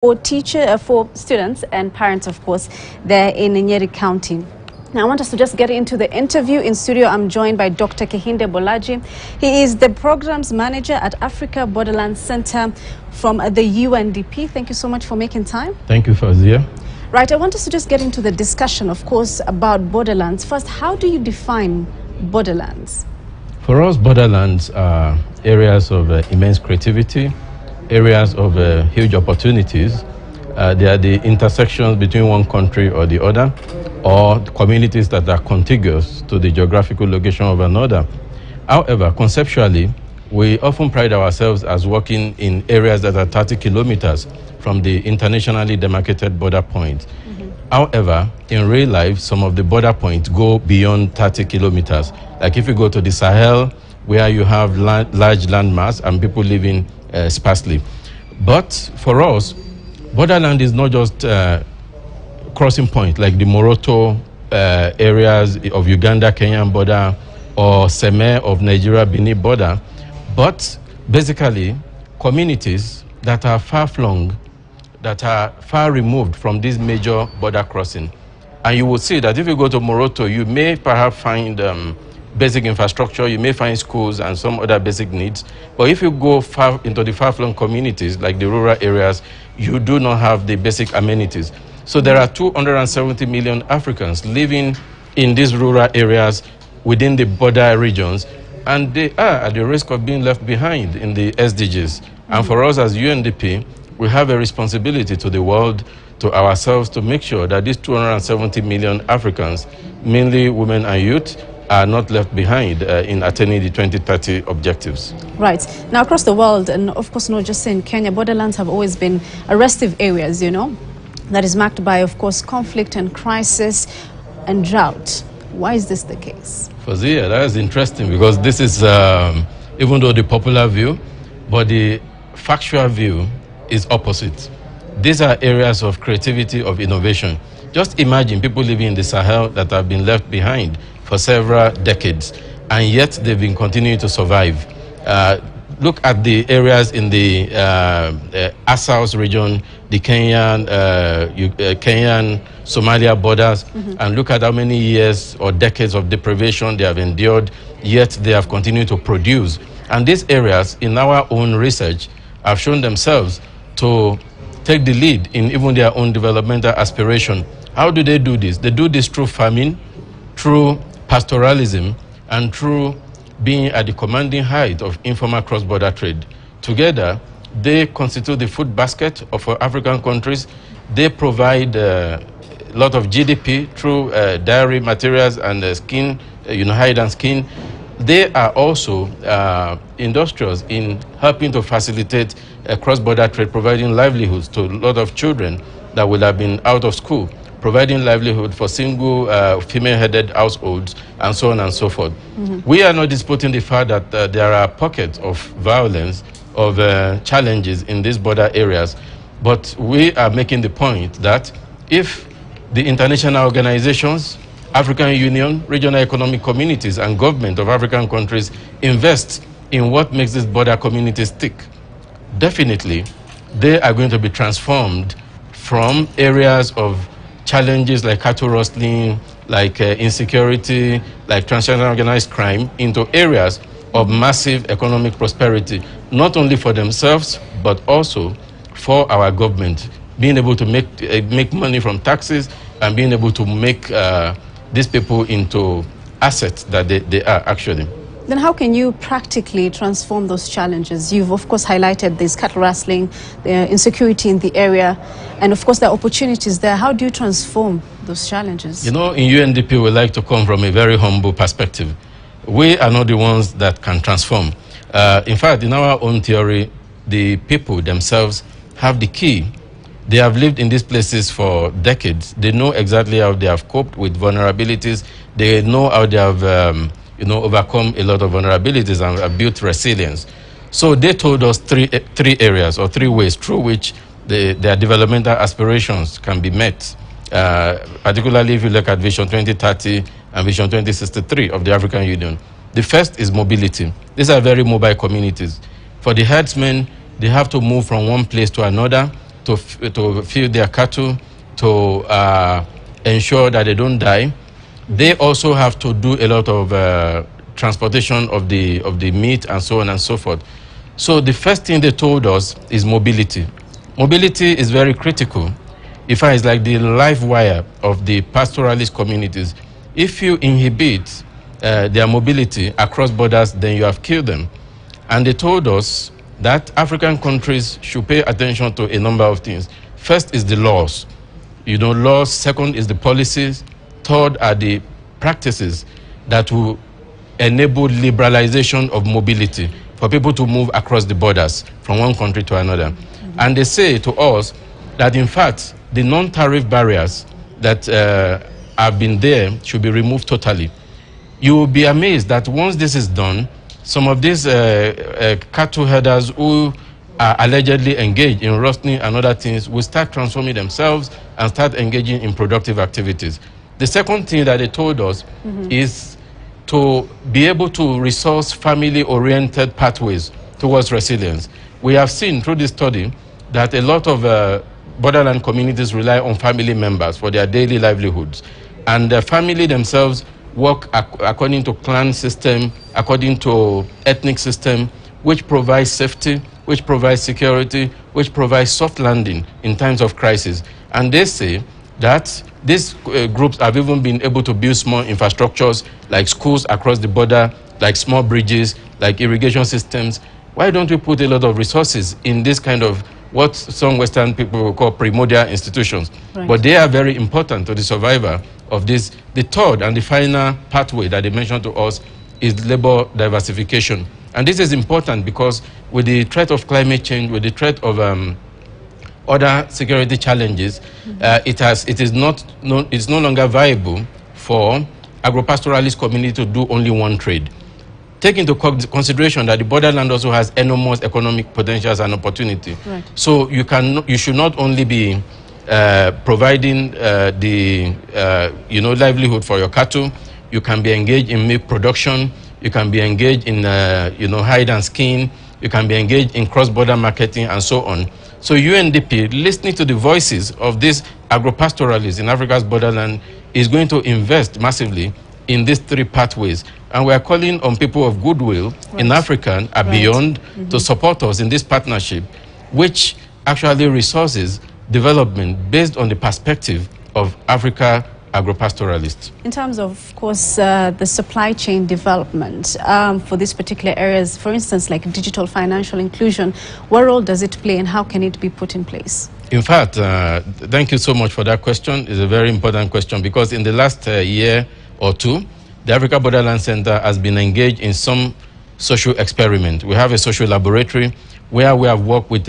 for students and parents, of course, there in Nyeri County. Now, I want us to just get into the interview. In studio, I'm joined by Dr. Kehinde Bolaji. He is the Programs Manager at Africa Borderlands Centre from the UNDP. Thank you so much for making time. Thank you, Fazia. Right, I want us to just get into the discussion, of course, about borderlands. First, how do you define borderlands? For us, borderlands are areas of immense creativity, areas of huge opportunities. They are the intersections between one country or the other, or communities that are contiguous to the geographical location of another. However, conceptually, we often pride ourselves as working in areas that are 30 kilometers from the internationally demarcated border point. However, in real life, some of the border points go beyond 30 kilometers. Like if you go to the Sahel, where you have large landmass and people living sparsely. But for us, borderland is not just crossing point like the Moroto areas of Uganda-Kenyan border or Seme of Nigeria-Benin border, but basically communities that are far-flung, that are far removed from this major border crossing. And you will see that if you go to Moroto, you may perhaps find basic infrastructure, you may find schools and some other basic needs. But if you go far into the far-flung communities, like the rural areas, you do not have the basic amenities. So there are 270 million Africans living in these rural areas within the border regions, and they are at the risk of being left behind in the SDGs. And for us as UNDP, we have a responsibility to the world, to ourselves, to make sure that these 270 million Africans, mainly women and youth, are not left behind in attaining the 2030 objectives. Right. Now, across the world, and of course not just in Kenya, borderlands have always been restive areas, you know, that is marked by, of course, conflict and crisis and drought. Why is this the case? Fazia, that is interesting because this is, even though the popular view, but the factual view is opposite. These are areas of creativity, of innovation. Just imagine people living in the Sahel that have been left behind for several decades, and yet they've been continuing to survive. Look at the areas in the Asaus region, the Kenyan-Somalia borders, and look at how many years or decades of deprivation they have endured, yet they have continued to produce. And these areas, in our own research, have shown themselves to take the lead in even their own developmental aspiration. How do they do this? They do this through farming, through pastoralism, and through being at the commanding height of informal cross-border trade. Together, they constitute the food basket of African countries. They provide a lot of GDP through dairy materials and skin, hide and skin. They are also industrious in helping to facilitate cross-border trade, providing livelihoods to a lot of children that would have been out of school, providing livelihood for single female-headed households, and so on and so forth. We are not disputing the fact that there are pockets of violence, of challenges in these border areas, but we are making the point that if the international organizations, African Union, regional economic communities, and government of African countries invest in what makes these border communities tick, definitely they are going to be transformed from areas of challenges like cattle rustling, like insecurity, like transnational organized crime, into areas of massive economic prosperity, not only for themselves, but also for our government, being able to make money from taxes and being able to make these people into assets that they are actually. Then how can you practically transform those challenges? You've, of course, highlighted this cattle rustling, the insecurity in the area, and, of course, the opportunities there. How do you transform those challenges? You know, in UNDP, we like to come from a very humble perspective. We are not the ones that can transform. In fact, in our own theory, the people themselves have the key. They have lived in these places for decades. They know exactly how they have coped with vulnerabilities. They know how they have overcome a lot of vulnerabilities and have built resilience. So they told us three areas or three ways through which their developmental aspirations can be met, particularly if you look at Vision 2030 and Vision 2063 of the African Union. The first is mobility. These are very mobile communities. For the herdsmen, they have to move from one place to another to feed their cattle, to ensure that they don't die. They also have to do a lot of transportation of the meat and so on and so forth. So the first thing they told us is mobility. Mobility is very critical. In fact, it's like the life wire of the pastoralist communities. If you inhibit their mobility across borders, then you have killed them. And they told us that African countries should pay attention to a number of things. First is the laws. Laws. Second is the policies. Third are the practices that will enable liberalization of mobility for people to move across the borders from one country to another. And they say to us that, in fact, the non-tariff barriers that have been there should be removed totally. You will be amazed that once this is done, some of these cattle herders who are allegedly engaged in rustling and other things will start transforming themselves and start engaging in productive activities. The second thing that they told us is to be able to resource family-oriented pathways towards resilience. We have seen through this study that a lot of borderland communities rely on family members for their daily livelihoods. And the family themselves work according to clan system, according to ethnic system, which provides safety, which provides security, which provides soft landing in times of crisis. And they say that these groups have even been able to build small infrastructures like schools across the border, like small bridges, like irrigation systems. Why don't we put a lot of resources in this kind of what some Western people will call primordial institutions? Right. But they are very important to the survival of this. The third and the final pathway that they mentioned to us is labor diversification. And this is important because with the threat of climate change, with the threat of other security challenges, it's no longer viable for agropastoralist community to do only one trade. Take into consideration that the borderland also has enormous economic potentials and opportunity. Right. So you should not only be providing livelihood for your cattle. You can be engaged in milk production. You can be engaged in hide and skin. You can be engaged in cross-border marketing and so on. So UNDP, listening to the voices of these agropastoralists in Africa's borderland, is going to invest massively in these three pathways. And we are calling on people of goodwill in Africa and beyond to support us in this partnership, which actually resources development based on the perspective of Africa agropastoralists. In terms of course, the supply chain development for these particular areas, for instance, like digital financial inclusion, what role does it play and how can it be put in place? In fact, thank you so much for that question. It's a very important question because in the last year or two, the Africa Borderlands Centre has been engaged in some social experiment. We have a social laboratory where we have worked with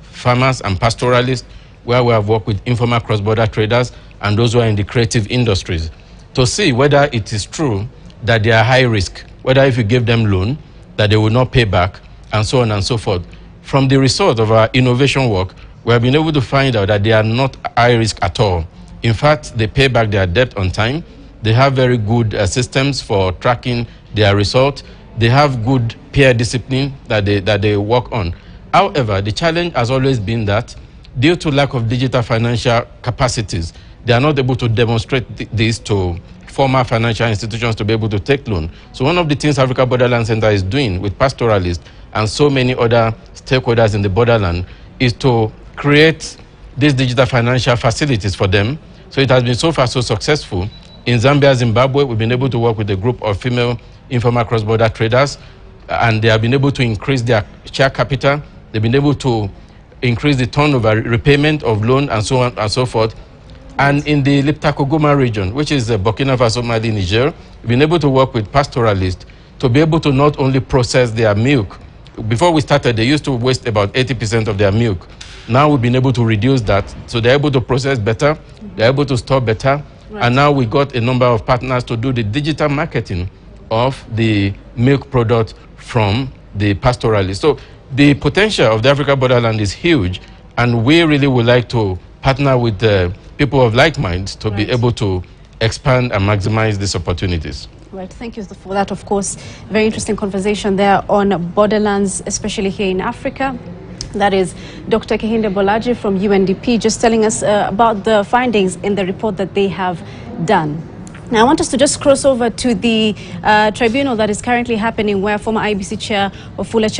farmers and pastoralists, where we have worked with informal cross-border traders and those who are in the creative industries to see whether it is true that they are high risk, whether if you give them loan, that they will not pay back, and so on and so forth. From the result of our innovation work, we have been able to find out that they are not high risk at all. In fact, they pay back their debt on time. They have very good systems for tracking their result. They have good peer discipline that they work on. However, the challenge has always been that due to lack of digital financial capacities, they are not able to demonstrate this to formal financial institutions to be able to take loan. So one of the things Africa Borderlands Centre is doing with pastoralists and so many other stakeholders in the borderland is to create these digital financial facilities for them. So it has been so far so successful. In Zambia, Zimbabwe, we've been able to work with a group of female informal cross-border traders, and they have been able to increase their share capital. They've been able to increase the turnover, repayment of loan, and so on and so forth. And in the Liptako-Goma region, which is Burkina Faso, Mali, Niger, we've been able to work with pastoralists to be able to not only process their milk. Before we started, they used to waste about 80% of their milk. Now we've been able to reduce that, so they're able to process better, they're able to store better, and now we got a number of partners to do the digital marketing of the milk product from the pastoralists. So the potential of the Africa borderland is huge, and we really would like to partner with the people of like minds to be able to expand and maximize these opportunities. Right, thank you for that. Of course, very interesting conversation there on borderlands, especially here in Africa. That is Dr. Kehinde Bolaji from UNDP, just telling us about the findings in the report that they have done. Now, I want us to just cross over to the tribunal that is currently happening, where former IBC Chair Wafula